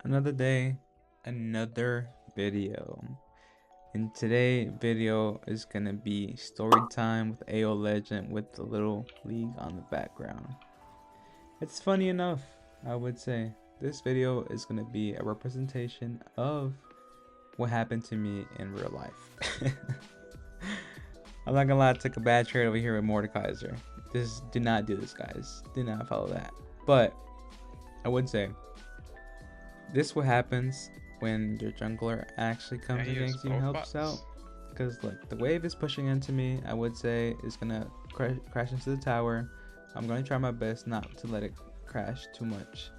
Another day, another video. And today video is gonna be story time with AyoLegend with the little league on the background. It's funny enough, I would say. This video is gonna be a representation of what happened to me in real life. I'm not gonna lie, I took a bad trade over here with Mordekaiser. Do not do this, guys. Do not follow that. But I would say this what happens when your jungler actually comes against you and helps out. Because like the wave is pushing into me, I would say is gonna crash into the tower. I'm gonna try my best not to let it crash too much.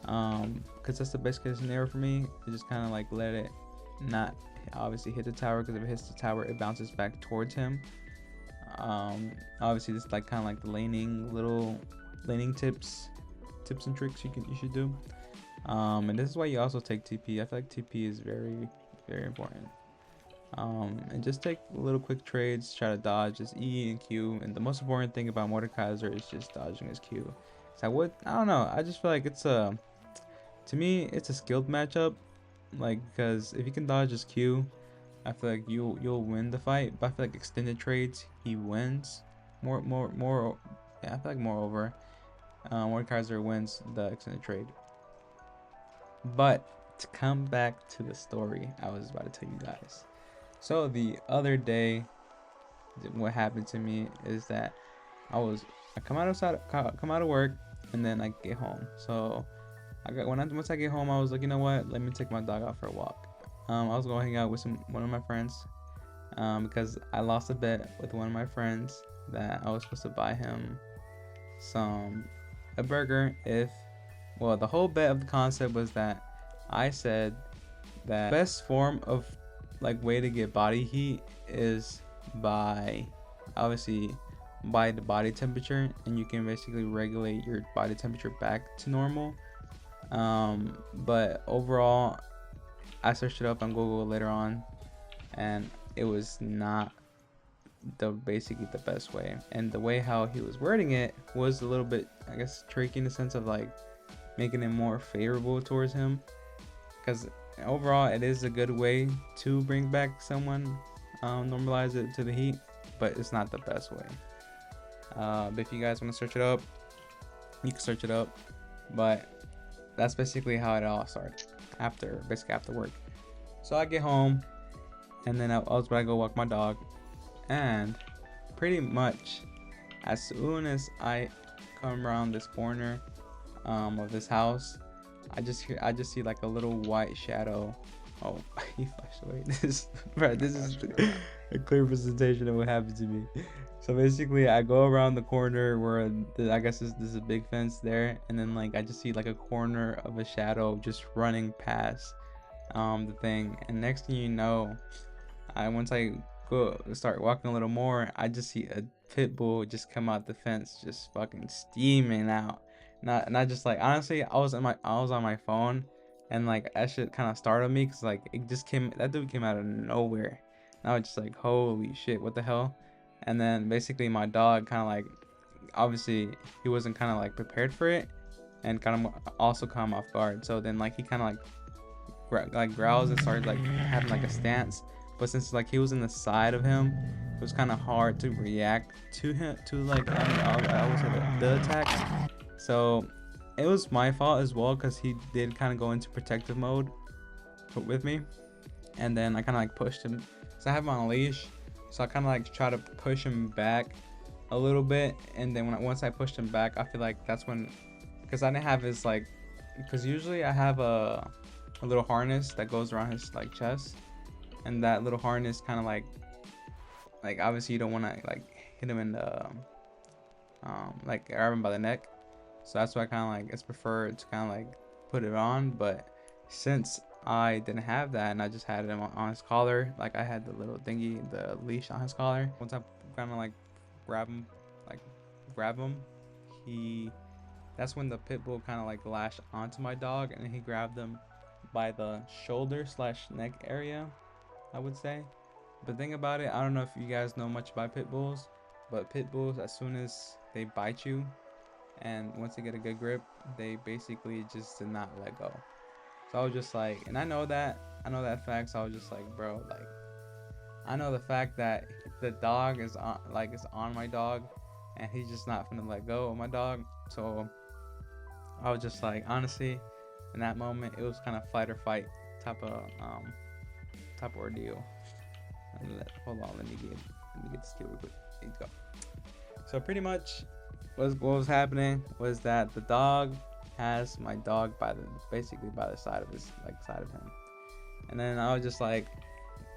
Because that's the best case scenario for me. To just kind of like let it not obviously hit the tower, because if it hits the tower it bounces back towards him. Obviously this is like kind of like the little laning tips and tricks you should do. And this is why you also take TP. I feel like TP is very important. And just take little quick trades, try to dodge just E and Q. And the most important thing about Mordekaiser is just dodging his Q. So I don't know, I just feel like to me it's a skilled matchup, like, because if you can dodge his Q, I feel like you'll win the fight. But I feel like extended trades he wins more. Yeah, I feel like moreover, Mordekaiser wins the extended trade. But to come back to the story I was about to tell you guys. So the other day, what happened to me is that I come out of work, and then I get home. So once I get home, I was like, you know what? Let me take my dog out for a walk. I was going to hang out with one of my friends, because I lost a bet with one of my friends that I was supposed to buy him a burger if, well, the whole bet of the concept was that I said that best form of like way to get body heat is by the body temperature, and you can basically regulate your body temperature back to normal. But overall, I searched it up on Google later on, and it was not basically the best way. And the way how he was wording it was a little bit, I guess, tricky in the sense of like making it more favorable towards him, because overall it is a good way to bring back someone, normalize it to the heat, but it's not the best way. But if you guys want to search it up, you can search it up. But that's basically how it all started after work. So I get home, and then I was about to go walk my dog, and pretty much as soon as I come around this corner of this house, I just see like a little white shadow. Oh, he flashed away. This is a clear presentation of what happened to me. So basically, I go around the corner where I guess this is a big fence there, and then like I just see like a corner of a shadow just running past the thing, and next thing you know, once I start walking a little more, I just see a pit bull just come out the fence, just fucking steaming out. Not just like, honestly, I was on my phone, and like that shit kind of startled me, because like that dude came out of nowhere. And I was just like, holy shit, what the hell? And then basically my dog kind of like, obviously he wasn't kind of like prepared for it, and kind of also caught him off guard. So then like he kind of like growls and started like having like a stance. But since like he was in the side of him, it was kind of hard to react to him, to like, I would say the attack. So it was my fault as well, because he did kind of go into protective mode with me, and then I kind of like pushed him, so I have him on a leash, so I kind of like try to push him back a little bit. And then once I pushed him back, I feel like that's when, because I didn't have his like, because usually I have a little harness that goes around his like chest, and that little harness kind of like obviously you don't want to like hit him in the like grab him by the neck. So that's why I kind of like, it's preferred to kind of like put it on. But since I didn't have that, and I just had him on his collar, like I had the little thingy, the leash on his collar, once I kind of like grab him, that's when the pit bull kind of like lashed onto my dog, and he grabbed him by the shoulder / neck area, I would say. But the thing about it, I don't know if you guys know much about pit bulls, but pit bulls, as soon as they bite you, and once they get a good grip, they basically just do not let go. So I was just like, and I know that fact. So I was just like, bro, like, I know the fact that the dog is on, like, is on my dog, and he's just not gonna let go of my dog. So I was just like, honestly, in that moment, it was kind of fight or fight type of ordeal. Hold on, let me get this kid real quick. There you go. So pretty much, what was happening was that the dog has my dog basically by the side of his, like, side of him, and then I was just like,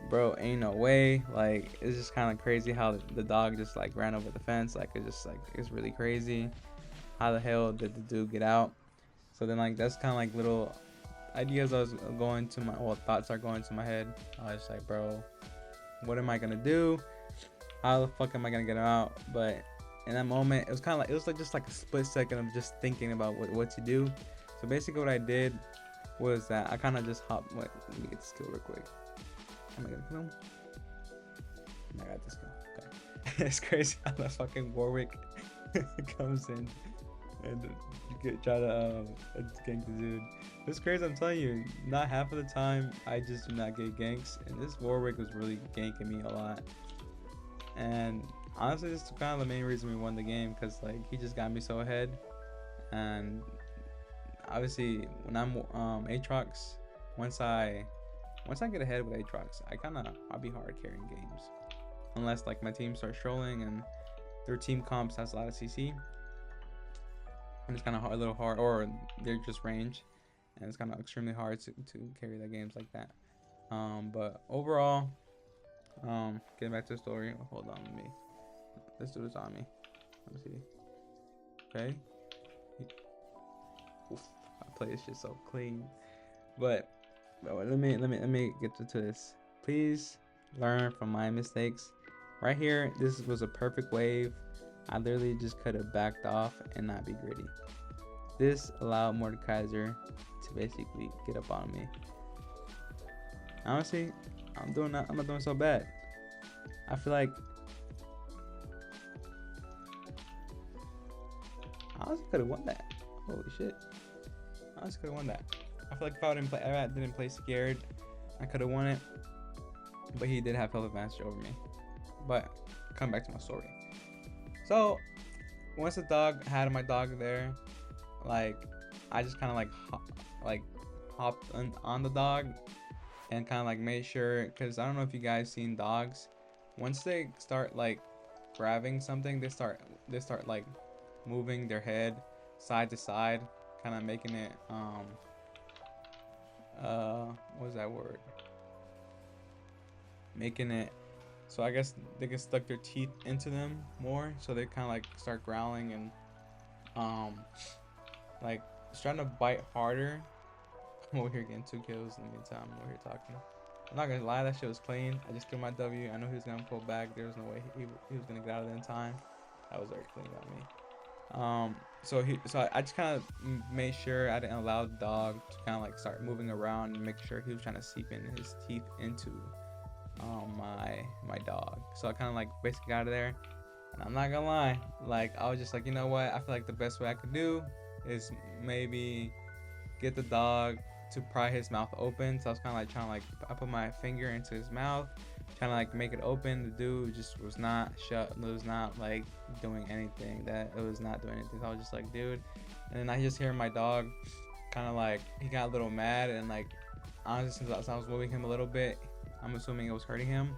bro, ain't no way. Like, it's just kind of crazy how the dog just like ran over the fence. Like, it's just like, it's really crazy. How the hell did the dude get out? So then, like, that's kind of like little ideas I was going to my, well, thoughts are going to my head. I was just like, bro, what am I gonna do? How the fuck am I gonna get him out? But in that moment, it was kind of like, it was like just like a split second of just thinking about what to do. So basically what I did was that I kind of just hopped. Wait, let me get this kill real quick. Am I gonna kill him? I got this kill. Okay. It's crazy how the fucking Warwick comes in and try to gank the dude. It's crazy, I'm telling you, not half of the time I just do not get ganks, and this Warwick was really ganking me a lot. And honestly, this is kind of the main reason we won the game, because like he just got me so ahead. And obviously when I'm Aatrox, once I get ahead with Aatrox, I'll be hard carrying games, unless like my team starts trolling and their team comps has a lot of CC, and it's kind of a little hard, or they're just range, and it's kind of extremely hard to carry the games like that. But overall, getting back to the story. Hold on, this dude is on me. Let me see. Okay. Oof, I play this shit so clean. But let me get to this. Please learn from my mistakes. Right here, this was a perfect wave. I literally just could have backed off and not be greedy. This allowed Mordekaiser to basically get up on me. Honestly, I'm not doing so bad. I feel like I honestly could have won that. Holy shit. I honestly could have won that. I feel like if I didn't play scared, I could have won it. But he did have health advantage over me. But come back to my story. So once the dog had my dog there, like I just kind of like hopped on the dog and kind of like made sure, because I don't know if you guys seen dogs, once they start like grabbing something, they start like moving their head side to side, kind of making it what is that word? Making it so I guess they can stuck their teeth into them more, so they kind of like start growling and like trying to bite harder. I'm over here getting 2 kills in the meantime. I'm over here talking. I'm not gonna lie, that shit was clean. I just killed my W. I know he was gonna pull back. There was no way he was gonna get out of it in time. That was very clean on me. So I just kind of made sure I didn't allow the dog to kind of like start moving around and make sure he was trying to seep in his teeth into my dog. So I kind of like basically got out of there. And I'm not gonna lie, like I was just like, you know what? I feel like the best way I could do is maybe get the dog to pry his mouth open. So I was kind of like trying to like, I put my finger into his mouth, trying to like make it open. The dude just was not shut. It was not like doing anything. It was not doing anything. So I was just like, dude. And then I just hear my dog kind of like, he got a little mad, and like honestly, since I was moving him a little bit, I'm assuming it was hurting him.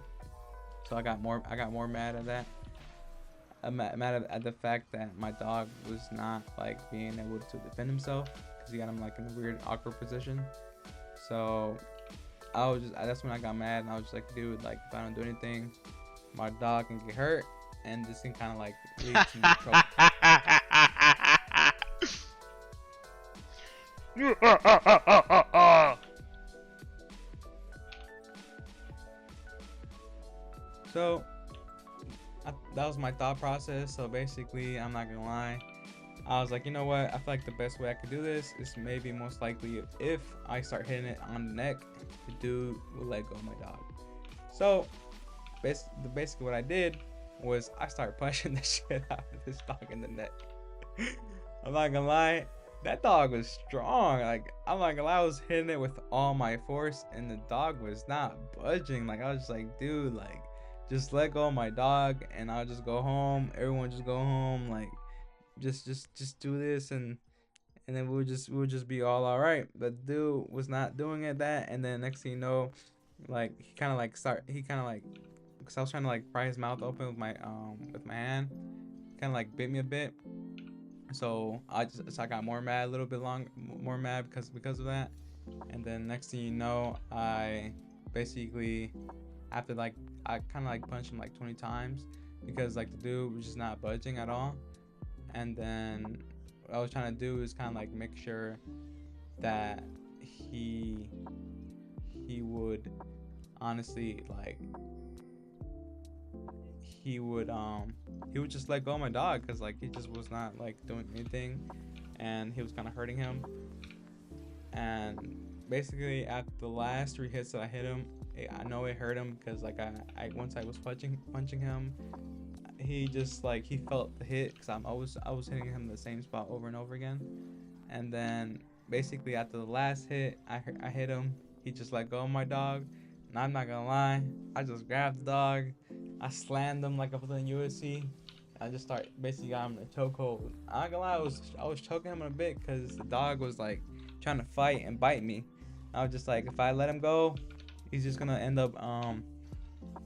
So I got more mad at that. I'm mad at the fact that my dog was not like being able to defend himself, because he got him like in a weird awkward position. So that's when I got mad, and I was just like, dude, like if I don't do anything, my dog can get hurt, and this can kind of like lead to me trouble. So that was my thought process. So basically, I'm not gonna lie, I was like, you know what, I feel like the best way I could do this is maybe most likely if I start hitting it on the neck, the dude will let go of my dog. So basically what I did was I started punching the shit out of this dog in the neck. I'm not gonna lie, That dog was strong. Like I'm not gonna lie, I was hitting it with all my force, and the dog was not budging. Like I was just like, dude, like just let go of my dog, and I'll just go home. Everyone just go home. Like just do this, and then we'll just be all right. But dude was not doing it that, and then next thing you know, like he kind of like because I was trying to like pry his mouth open with my hand, kind of like bit me a bit. So I got more mad, a little bit more mad because of that. And then next thing you know, I basically after like I kind of like punched him like 20 times because like the dude was just not budging at all. And then what I was trying to do is kind of like make sure that he he would honestly like he would um he would just let go of my dog because like he just was not like doing anything, and he was kind of hurting him. And basically at the last three hits that I hit him, I know it hurt him because like I once I was punching him, he just like he felt the hit because I was hitting him the same spot over and over again. And then basically after the last hit, I hit him. He just let go of my dog, and I'm not gonna lie, I just grabbed the dog, I slammed him like I was in UFC. I just start basically got him in a chokehold. I'm not gonna lie, I was choking him in a bit because the dog was like trying to fight and bite me. I was just like, if I let him go, he's just gonna end up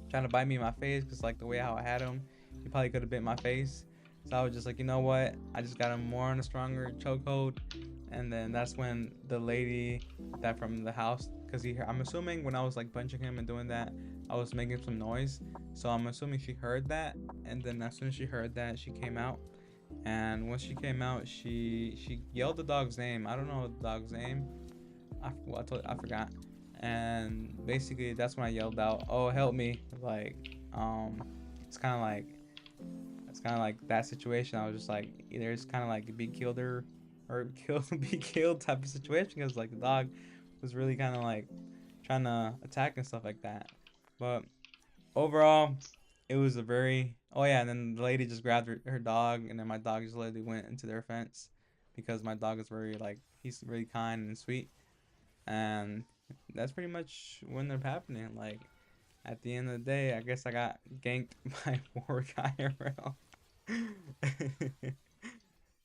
trying to bite me in my face because like the way how I had him, he probably could have bit my face. So I was just like, you know what? I just got him more on a stronger chokehold, and then that's when the lady that from the house, because I'm assuming when I was like punching him and doing that, I was making some noise. So I'm assuming she heard that, and then as soon as she heard that, she came out. And once she came out, she yelled the dog's name. I don't know the dog's name. I forgot. And basically, that's when I yelled out, "Oh, help me!" Like, it's kind of like that situation. I was just like, either it's kind of like be killed or kill be killed type of situation because like the dog was really kind of like trying to attack and stuff like that. But overall, it was a very oh yeah, and then the lady just grabbed her dog, and then my dog just literally went into their fence because my dog is very like he's really kind and sweet, and that's pretty much when they're happening. Like at the end of the day, I guess I got ganked by Warwick IRL.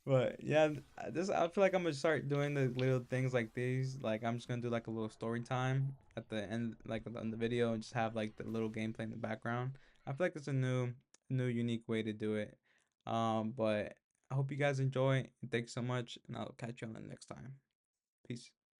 But yeah, I feel like I'm gonna start doing the little things like these. Like I'm just gonna do like a little story time at the end, like on the video, and just have like the little gameplay in the background. I feel like it's a new unique way to do it. But I hope you guys enjoy, and thanks so much, and I'll catch you on the next time. Peace.